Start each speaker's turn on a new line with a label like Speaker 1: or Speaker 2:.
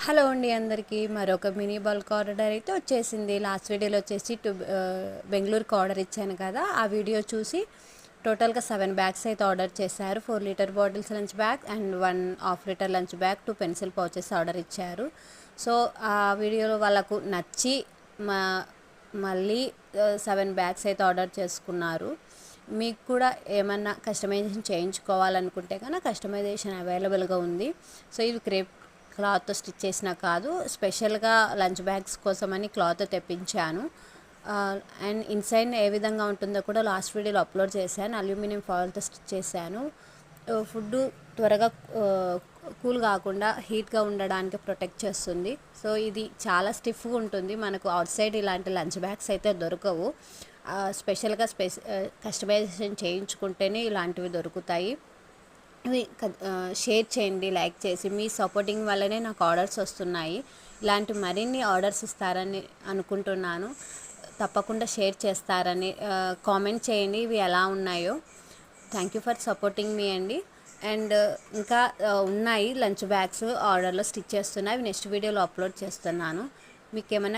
Speaker 1: Hello అండి అందరికీ మరొక మినీ బల్క్ ఆర్డర్ అయితే వచ్చేసింది. లాస్ట్ వీడియోలో వచ్చేసి బెంగళూరుకి ఆర్డర్ ఇచ్చాను కదా, ఆ వీడియో చూసి టోటల్గా 7 బ్యాగ్స్ అయితే ఆర్డర్ చేశారు. 4 litre bottles lunch bag and 1 half litre lunch bag, 2 pencil pouches order ఇచ్చారు. సో ఆ వీడియోలో వాళ్ళకు నచ్చి మళ్ళీ 7 బ్యాగ్స్ అయితే ఆర్డర్ చేసుకున్నారు. మీకు కూడా ఏమన్నా కస్టమైజేషన్ చేయించుకోవాలనుకుంటే కనుక కస్టమైజేషన్ అవైలబుల్గా ఉంది. సో ఇవి క్రేప్ క్లాత్తో స్టిచ్ చేసినా కాదు, స్పెషల్గా లంచ్ బ్యాగ్స్ కోసమని క్లాత్ తెప్పించాను. అండ్ ఇన్సైడ్ ఏ విధంగా ఉంటుందో కూడా లాస్ట్ వీడియోలో అప్లోడ్ చేశాను. అల్యూమినియం ఫాయిల్తో స్టిచ్ చేశాను. ఫుడ్ త్వరగా కూల్ కాకుండా హీట్గా ఉండడానికి ప్రొటెక్ట్ చేస్తుంది. సో ఇది చాలా స్టిఫ్గా ఉంటుంది. మనకు అవుట్ సైడ్ ఇలాంటి లంచ్ బ్యాగ్స్ అయితే దొరకవు. స్పెషల్గా కస్టమైజేషన్ చేయించుకుంటేనే ఇలాంటివి దొరుకుతాయి. ఇవి షేర్ చేయండి లైక్ చేసి. మీ సపోర్టింగ్ వల్లనే నాకు ఆర్డర్స్ వస్తున్నాయి. ఇలాంటి మరిన్ని ఆర్డర్స్ ఇస్తారని అనుకుంటున్నాను. తప్పకుండా షేర్ చేస్తారని కామెంట్ చేయండి ఇవి ఎలా ఉన్నాయో. థ్యాంక్ యూ ఫర్ సపోర్టింగ్ మీ అండి. అండ్ ఇంకా ఉన్నాయి లంచ్ బ్యాగ్స్ ఆర్డర్లో స్టిచ్ చేస్తున్నాయి. నెక్స్ట్ వీడియోలో అప్లోడ్ చేస్తున్నాను. మీకు ఏమైనా